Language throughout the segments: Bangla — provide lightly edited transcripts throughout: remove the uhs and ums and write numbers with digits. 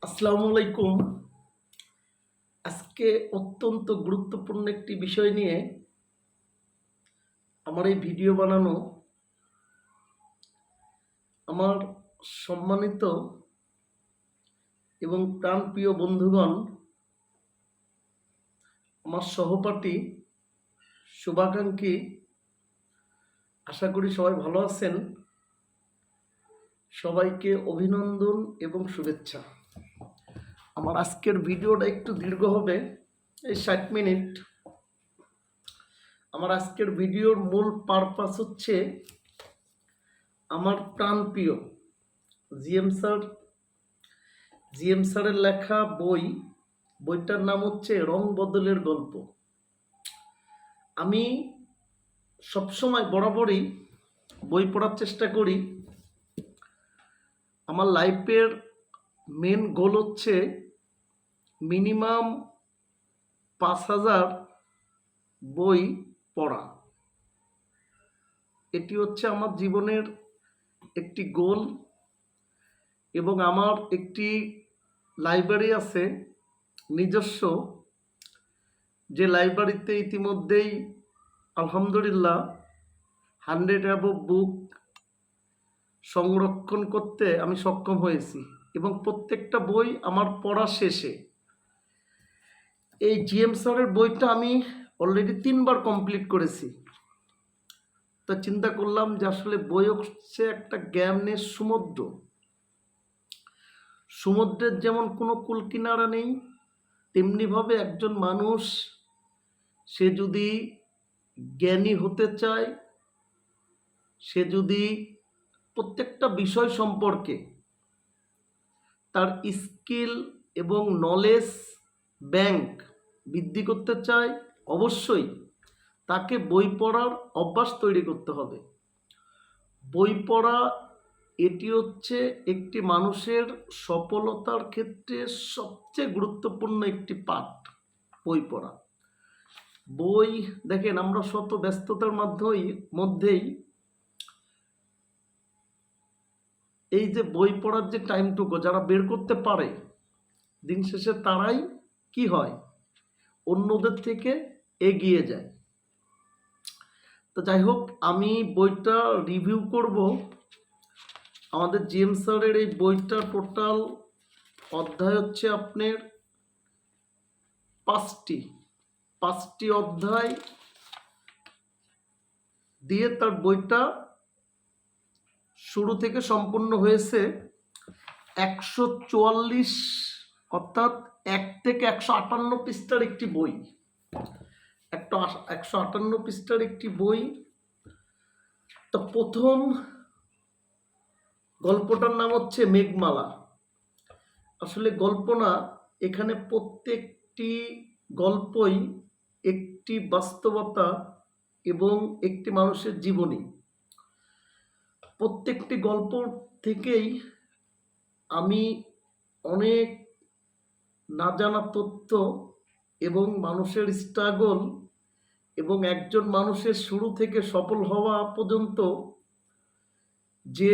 আসসালামু আলাইকুম। আজকে অত্যন্ত গুরুত্বপূর্ণ একটি বিষয় নিয়ে আমার এই ভিডিও বানানো। আমার সম্মানিত এবং প্রাণপ্রিয় বন্ধুগণ, আমার সহপাঠী, শুভাকাঙ্ক্ষী, আশা করি সবাই ভালো আছেন। সবাইকে অভিনন্দন এবং শুভেচ্ছা। আমার আজকের ভিডিওটা একটু দীর্ঘ হবে, এই 60 মিনিট। আমার আজকের ভিডিওর মূল পারপাস হচ্ছে আমার প্রাণপ্রিয় জিএম স্যারের লেখা বইটার নাম হচ্ছে রং বদলের গল্প। আমি সবসময় বরাবরই বই পড়ার চেষ্টা করি। আমার লাইফের মেন গোল হচ্ছে মিনিমাম 5,000 বই পড়া। এটি হচ্ছে আমার জীবনের একটি গোল। এবং আমার একটি লাইব্রেরি আছে নিজস্ব, যে লাইব্রেরিতে ইতিমধ্যেই আলহামদুলিল্লাহ 100 অ্যাবভ বুক সংরক্ষণ করতে আমি সক্ষম হয়েছি। এবং প্রত্যেকটা বই আমার পড়া শেষে এই জিএম স্যারের বইটা আমি অলরেডি 3বার কমপ্লিট করেছি। তা চিন্তা করলাম যে আসলে বই হচ্ছে একটা জ্ঞানের সমুদ্রের যেমন কোনো কুল কিনারা নেই, তেমনিভাবে একজন মানুষ সে যদি জ্ঞানী হতে চায়, সে যদি প্রত্যেকটা বিষয় সম্পর্কে তার স্কিল এবং নলেজ ব্যাংক বৃদ্ধি করতে চায়, অবশ্যই তাকে বই পড়ার অভ্যাস তৈরি করতে হবে। বই পড়া এটি হচ্ছে একটি মানুষের সফলতার ক্ষেত্রে সবচেয়ে গুরুত্বপূর্ণ একটি পার্ট, বই পড়া। বই দেখেন, আমরা শত ব্যস্ততার মধ্যেই এই যে বই পড়ার যে টাইমটুকু যারা বের করতে পারে, দিন শেষে তারাই কি হয়, অন্যদের থেকে এগিয়ে যায়। তো যাই হোক, আমি বইটা রিভিউ করব। আমাদের জিএম স্যারের এই বইটার টোটাল অধ্যায় হচ্ছে আপনার 5টি অধ্যায় দিয়ে তার বইটা শুরু থেকে সম্পূর্ণ হয়েছে। 144 অর্থাৎ 1 থেকে 158 পৃষ্ঠার একটি বই। 158 পৃষ্ঠার একটি বই। তো প্রথম গল্পটার নাম হচ্ছে মেঘমালা। আসলে গল্প না, এখানে প্রত্যেকটি গল্পই একটি বাস্তবতা এবং একটি মানুষের জীবনী। প্রত্যেকটি গল্প থেকেই আমি অনেক না জানা তথ্য এবং মানুষের স্ট্রাগল এবং একজন মানুষের শুরু থেকে সফল হওয়া পর্যন্ত যে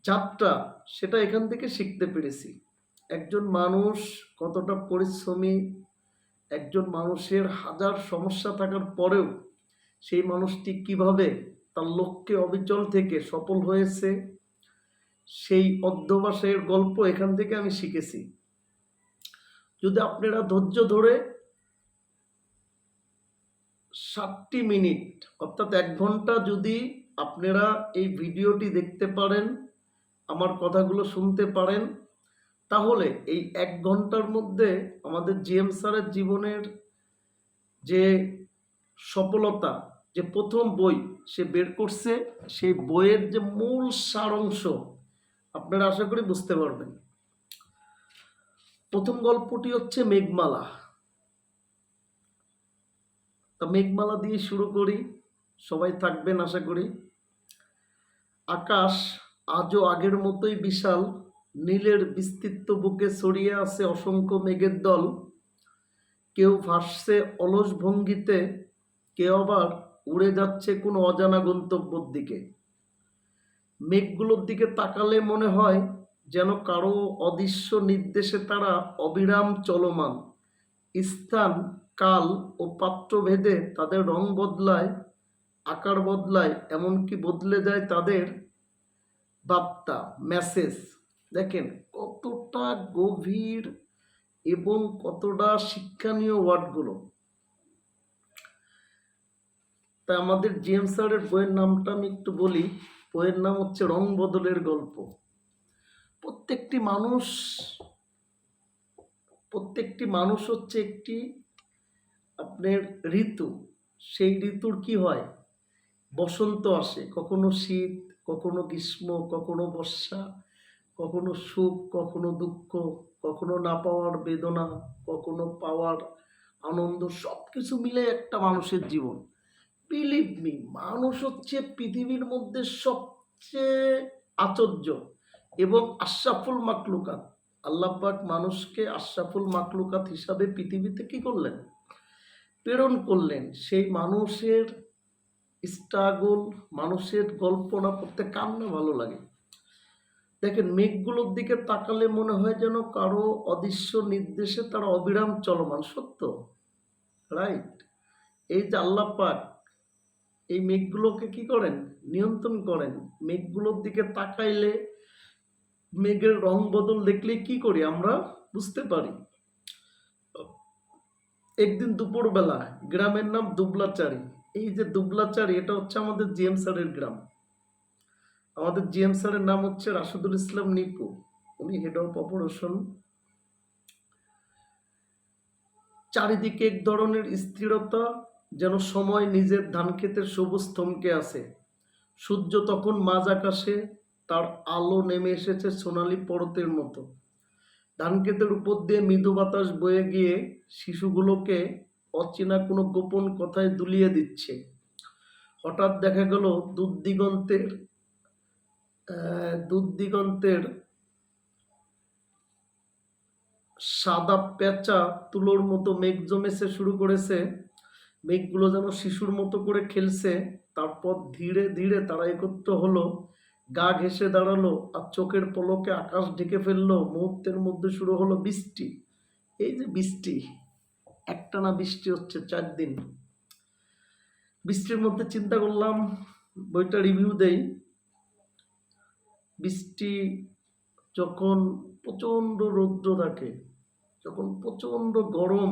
যাত্রা, সেটা এখান থেকে শিখতে পেরেছি। একজন মানুষ কতটা পরিশ্রমী, একজন মানুষের হাজার সমস্যা থাকার পরেও সেই মানুষটি কিভাবে তার লক্ষ্যে অবিচল থেকে সফল হয়েছে, সেই অধ্যবসায়ের গল্প এখান থেকে আমি শিখেছি। যদি আপনারা ধৈর্য ধরে 60 মিনিট অর্থাৎ 1 ঘন্টা যদি আপনারা এই ভিডিওটি দেখতে পারেন, আমার কথাগুলো শুনতে পারেন, তাহলে এই 1 ঘন্টার মধ্যে আমাদের জিএম স্যারের জীবনের যে সফলতা, যে প্রথম বই সে বের করছে, সেই বইয়ের যে মূল সারাংশ আপনারা আশা করি বুঝতে পারবেন। প্রথম গল্পটি হচ্ছে মেঘমালা। তা মেঘমালা দিয়ে শুরু করি, সবাই থাকবেন আশা করি। আকাশ আজও আগের মতোই বিশাল, নীলের বিস্তৃত বুকে ছড়িয়ে আছে অসংখ্য মেঘের দল। কেউ ভাসছে অলস ভঙ্গিতে, কেউ আবার উড়ে যাচ্ছে কোনো অজানা গন্তব্যের দিকে। মেঘগুলোর দিকে তাকালে মনে হয় যেন কারো অদৃশ্য নির্দেশে তারা অবিরাম চলমান। স্থান, কাল ও পাত্রভেদে তাদের রং বদলায়, আকার বদলায়, এমনকি বদলে যায় তাদের বার্তা, মেসেজ। দেখেন কতটা গভীর এবং কতটা শিক্ষণীয় ওয়ার্ডগুলো। তাই আমাদের জেমস স্যারের বইয়ের নামটা আমি একটু বলি। বইয়ের নাম হচ্ছে রং বদলের গল্প। প্রত্যেকটি মানুষ প্রত্যেকটি মানুষ হচ্ছে একটি আপনার ঋতু। সেই ঋতুর কি হয়, বসন্ত আসে, কখনো শীত, কখনো গ্রীষ্ম, কখনো বর্ষা, কখনো সুখ, কখনো দুঃখ, কখনো না পাওয়ার বেদনা, কখনো পাওয়ার আনন্দ, সব কিছু মিলে একটা মানুষের জীবন। বিলিভ মি, মানুষ হচ্ছে পৃথিবীর মধ্যে সবচেয়ে আশ্চর্য এবং আশরাফুল মাকলুকাত। আল্লাহ পাক মানুষকে আশরাফুল মাকলুকাত হিসাবে পৃথিবীতে কি করলেন, প্রেরণ করলেন। সেই মানুষের স্ট্রাগল, মানুষের গল্প না পড়তে কার না ভালো লাগে। দেখেন মেঘগুলোর দিকে তাকালে মনে হয় যেন কারো অদৃশ্য নির্দেশে তারা অবিরাম চলমান। সত্য, রাইট? এই যে আল্লাহ পাক এই মেঘগুলোকে কি করেন, নিয়ন্ত্রণ করেন। মেঘগুলোর দিকে তাকাইলে মেঘের রং বদল দেখলে কি করি আমরা, বুঝতে পারি। একদিন দুপুরবেলা, গ্রামের নাম দুবলাচারি। এই যে দুবলাচারি, এটা হচ্ছে আমাদের জিএম স্যারের গ্রাম। আমাদের জিএম স্যারের নাম হচ্ছে রাশেদুল ইসলাম নিপু। উনি হেড অফ অপারেশন। চারিদিকে এক ধরনের স্থিরতা, যেন সময় নিজের ধান ক্ষেতের সবুজ থমকে আছে। সূর্য তখন মাঝ আকাশে, তার আলো নেমে এসেছে সোনালি পরতের মতো। ধান ক্ষেতের উপর দিয়ে মৃদু বাতাস বয়ে গিয়ে শিশুগুলোকে অচেনা কোনো গোপন কথায় দুলিয়ে দিচ্ছে। হঠাৎ দেখা গেল দূর দিগন্তের সাদা পেঁচা তুলোর মতো মেঘ জমেছে শুরু করেছে। মেঘগুলো যেন শিশুর মতো করে খেলছে। তারপর ধীরে ধীরে তারা একত্র হলো, গা ঘেঁষে দাঁড়ালো, আর চোখের পলকে আকাশ ঢেকে ফেললো। মুহূর্তের মধ্যে শুরু হলো বৃষ্টি। এই যে বৃষ্টি, একটানা বৃষ্টি হচ্ছে 4 দিন। বৃষ্টির মধ্যে চিন্তা করলাম বইটা রিভিউ দেই। বৃষ্টি যখন প্রচণ্ড রৌদ্র থাকে, যখন প্রচণ্ড গরম,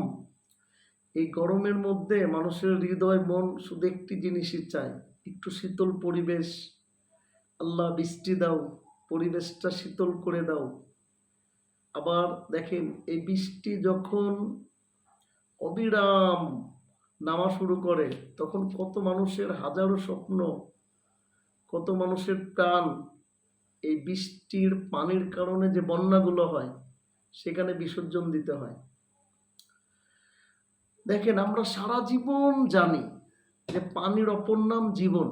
এই গরমের মধ্যে মানুষের হৃদয় মন শুধু একটি জিনিসই চায়, একটু শীতল পরিবেশ। আল্লাহ বৃষ্টি দাও, পরিবেশটা শীতল করে দাও। আবার দেখেন এই বৃষ্টি যখন অবিরাম নামা শুরু করে, তখন কত মানুষের হাজারো স্বপ্ন, কত মানুষের প্রাণ এই বৃষ্টির পানির কারণে যে বন্যাগুলো হয় সেখানে বিসর্জন দিতে হয়। দেখেন আমরা সারা জীবন জানি যে পানির অপর নাম জীবন।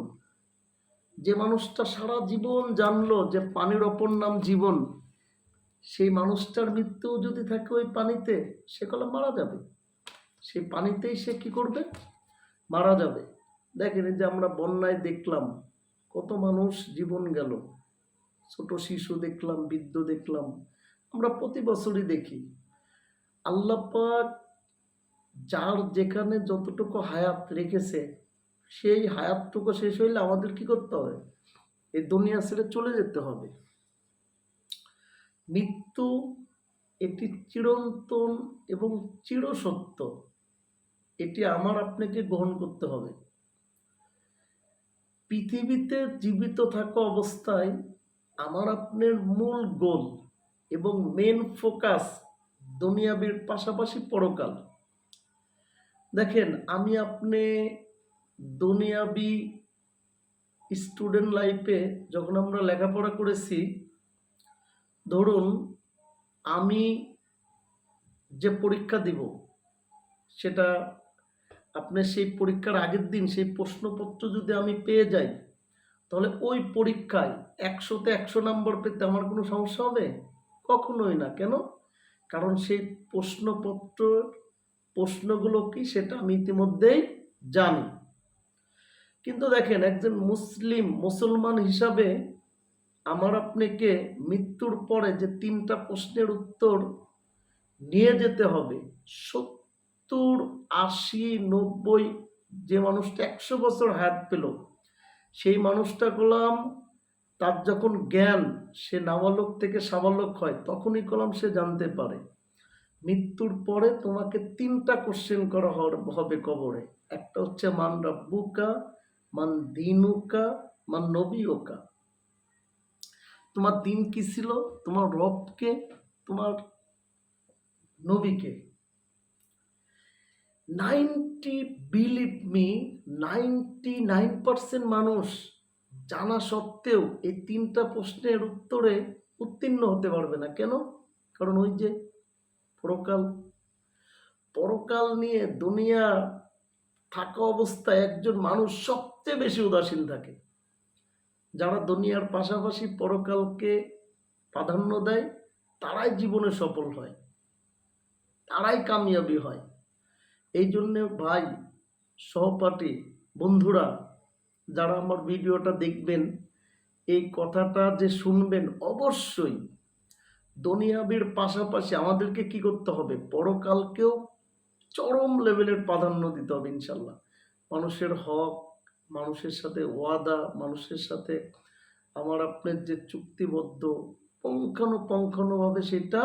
যে মানুষটা সারা জীবন জানলো যে পানির অপর নাম জীবন, সেই মানুষটার মৃত্যু যদি থাকে ওই পানিতে, সে কলে মারা যাবে। সেই পানিতেই সে কি করবে, মারা যাবে। দেখেন এই যে আমরা বন্যায় দেখলাম কত মানুষ জীবন গেল, ছোট শিশু দেখলাম, বৃদ্ধ দেখলাম, আমরা প্রতি বছরই দেখি। আল্লাহ পাক যার যেখানে যতটুকু হায়াত রেখেছে, সেই হায়াতটুকু শেষ হইলে আমাদের কি করতে হবে, এই দুনিয়া ছেড়ে চলে যেতে হবে। মৃত্যু এটি চিরন্তন এবং চিরসত্য, এটি আমার আপনাকে গ্রহণ করতে হবে। পৃথিবীতে জীবিত থাকা অবস্থায় আমার আপনার মূল গোল এবং মেন ফোকাস দুনিয়াবির পাশাপাশি পরকাল। দেখেন আমি আপনি দুনিয়াবি স্টুডেন্ট লাইফে যখন আমরা লেখাপড়া করেছি, ধরুন আমি যে পরীক্ষা দিব, সেটা আপনার সেই পরীক্ষার আগের দিন সেই প্রশ্নপত্র যদি আমি পেয়ে যাই, তাহলে ওই পরীক্ষায় 100-তে 100 নম্বর পেতে আমার কোনো সমস্যা হবে? কখনোই না। কেন? কারণ সেই প্রশ্নগুলো কি সেটা আমি ইতিমধ্যেই জানি। কিন্তু দেখেন একজন মুসলমান হিসাবে আমার আপনাকে মৃত্যুর পরে যে 3টা প্রশ্নের উত্তর নিয়ে যেতে হবে, 70, 80, 90, যে মানুষটা 100 বছর হায়াত পেল, সেই মানুষটা কলাম তার যখন জ্ঞান, সে নাবালক থেকে সাবালক হয়, তখনই কলাম সে জানতে পারে মৃত্যুর পরে তোমাকে 3টা কোশ্চেন করা হবে কবরে। একটা হচ্ছে মান রাব্বুকা, মান দিনুকা, মান নবিয়কা। তোমার দিন কি ছিল, তোমার রবকে, তোমার নবীকে। বিলিভ মি, 99% মানুষ জানা সত্ত্বেও এই 3টা প্রশ্নের উত্তরে উত্তীর্ণ হতে পারবে না। কেন? কারণ ওই যে পরকাল, পরকাল নিয়ে দুনিয়া থাকা অবস্থায় একজন মানুষ সবচেয়ে বেশি উদাসীন থাকে। যারা দুনিয়ার পাশাপাশি পরকালকে প্রাধান্য দেয়, তারাই জীবনে সফল হয়, তারাই কামিয়াবি হয়। এই জন্যে ভাই, সহপাঠী, বন্ধুরা, যারা আমার ভিডিওটা দেখবেন, এই কথাটা যে শুনবেন, অবশ্যই দুনিয়াবির পাশাপাশি আমাদেরকে কি করতে হবে, পরকালকেও চরম লেভেলের প্রাধান্য দিতে হবে ইনশাল্লাহ। মানুষের হক, মানুষের সাথে ওয়াদা, মানুষের সাথে আমার আপনার যে চুক্তিবদ্ধ, পুঙ্খানুপুঙ্খভাবে সেটা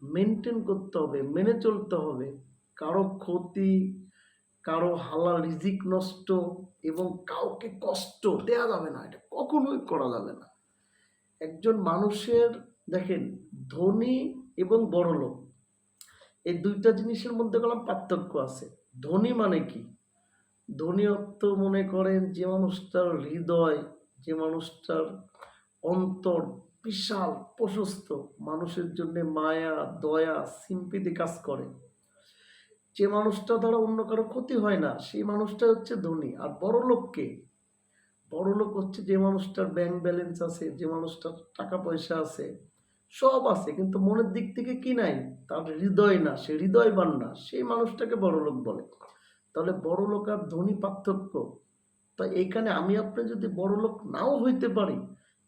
মেনটেন করতে হবে, মেনে চলতে হবে। কারো ক্ষতি, কারো হালাল রিজিক নষ্ট এবং কাউকে কষ্ট দেয়া যাবে না, এটা কখনোই করা যাবে না। একজন মানুষের দেখেন, ধনী এবং বড়লোক, এই 2টা জিনিসের মধ্যে কোনো পার্থক্য আছে। ধনী মানে কি? ধনী অর্থ মনে করেন যে মানুষটার হৃদয়, যে মানুষটার অন্তর বিশাল প্রশস্ত, মানুষের জন্য মায়া, দয়া, সিম্পিতি কাজ করে, যে মানুষটা দ্বারা অন্য কারো ক্ষতি হয় না, সেই মানুষটা হচ্ছে ধনী। আর বড়লোককে, বড়লোক হচ্ছে যে মানুষটার ব্যাংক ব্যালেন্স আছে, যে মানুষটার টাকা পয়সা আছে, সব আছে, কিন্তু মনের দিক থেকে কি নাই, তার হৃদয় না, সে হৃদয়বান না, সেই মানুষটাকে বড়লোক বলে। তাহলে বড়লোক আর ধনী পার্থক্য। তো এইখানে আমি আপনি যদি বড়লোক নাও হইতে পারি,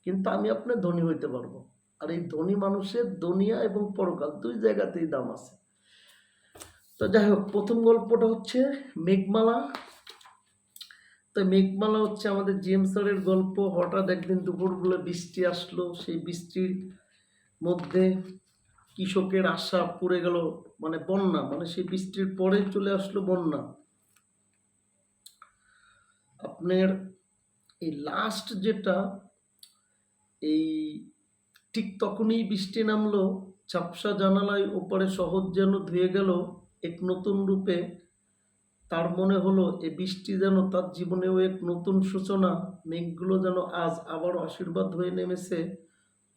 কিন্তু আমি আপনি ধনী হইতে পারবো। আর এই ধনী মানুষের দুনিয়া এবং পরকাল 2 জায়গাতেই দাম আছে। তো যাই হোক, প্রথম গল্পটা হচ্ছে মেঘমালা। তো মেঘমালা হচ্ছে আমাদের জিএম স্যারের গল্প। হঠাৎ একদিন দুপুরবেলা বৃষ্টি আসলো, সেই বৃষ্টির মধ্যে কৃষকের আশা পুড়ে গেল, মানে বন্যা, মানে সেই বৃষ্টির পরে চলে আসলো বন্যা। আপনার এই লাস্ট যেটা, এই ঠিক তখনই বৃষ্টি নামলো, ঝাপসা জানালায় ওপারে শহর যেন ধুয়ে গেল এক নতুন রূপে। তার মনে হলো এই বৃষ্টি যেন তার জীবনেও এক নতুন সূচনা, মেঘগুলো যেন আজ আবারও আশীর্বাদ হয়ে নেমেছে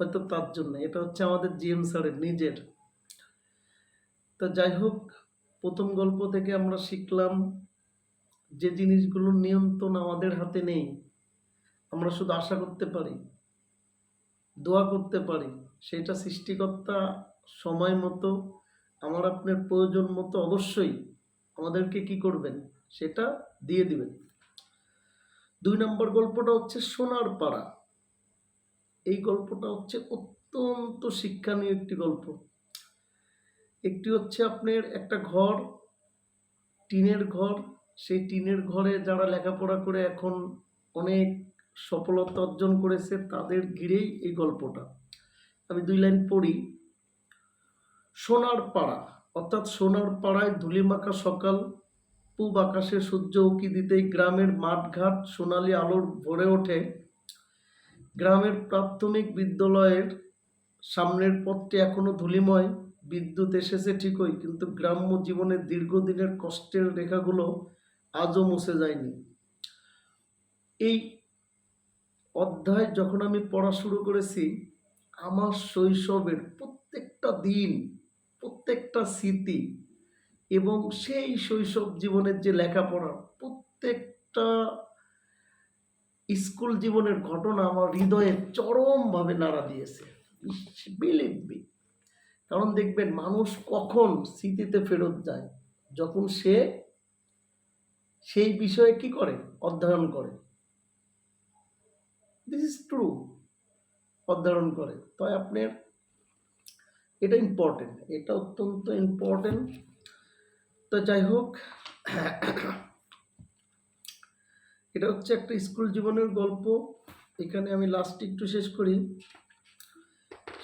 হয়তো তার জন্য। এটা হচ্ছে আমাদের জিএম স্যারের নিজের। তো যাই হোক, প্রথম গল্প থেকে আমরা শিখলাম যে জিনিসগুলোর নিয়ন্ত্রণ আমাদের হাতে নেই, আমরা শুধু আশা করতে পারি, দোয়া করতে পারি, সেটা সৃষ্টিকর্তা সময় মতো, আমার আপনার প্রয়োজন মতো অবশ্যই আমাদেরকে কি করবেন, সেটা দিয়ে দিবেন। 2 নম্বর গল্পটা হচ্ছে সোনার পাড়া। এই গল্পটা হচ্ছে অত্যন্ত শিক্ষণীয় একটি গল্প। একটি হচ্ছে আপনার একটা ঘর, টিনের ঘর, সেই টিনের ঘরে যারা লেখাপড়া করে এখন অনেক সফলতা অর্জন করেছে, তাদের ঘিরেই এই গল্পটা। আমি 2 লাইন পড়ি। সোনার পাড়া, অর্থাৎ সোনার পাড়ায় ধূলিমাখা সকাল, পূব আকাশে সূর্য উঁকি দিতেই গ্রামের মাঠঘাট সোনালি আলোর ভরে ওঠে। গ্রামের প্রাথমিক বিদ্যালয়ের সামনের পথটি এখনো ধূলিময়। বিদ্যুৎ এসেছে ঠিকই, কিন্তু গ্রাম্য জীবনের দীর্ঘদিনের কষ্টের রেখাগুলো আজও মুছে যায়নি। এই অধ্যায় যখন আমি পড়া শুরু করেছি, আমার শৈশবের প্রত্যেকটা দিন, প্রত্যেকটা স্মৃতি এবং সেই শৈশব জীবনের যে লেখাপড়া, প্রত্যেকটা স্কুল জীবনের ঘটনা আমার হৃদয়ে চরমভাবে নাড়া দিয়েছে। Believe me. কারণ দেখবেন, মানুষ কখন স্মৃতিতে ফেরত যায়, যখন সে সেই বিষয়ে কি করে, অধ্যয়ন করে। This is true. পথ ধারণ করে। তাই আপনার এটা ইম্পর্টেন্ট, এটা অত্যন্ত ইম্পর্টেন্ট। তো যাই হোক, এটা হচ্ছে একটা স্কুল জীবনের গল্প। এখানে আমি লাস্ট একটু শেষ করি।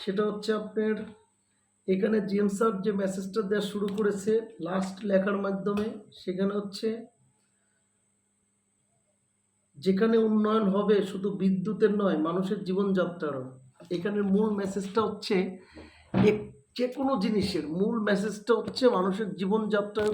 সেটা হচ্ছে আপনার এখানে জেমস স্যার যে মেসেজটা দেওয়া শুরু করেছে লাস্ট লেখার মাধ্যমে, সেখানে হচ্ছে যেখানে উন্নয়ন হবে শুধু বিদ্যুতের নয়, মানুষের জীবনযাত্রারও। এখানের মূল মেসেজটা হচ্ছে যে কোনো জিনিসের মূল মেসেজটা হচ্ছে মানুষের জীবনযাত্রার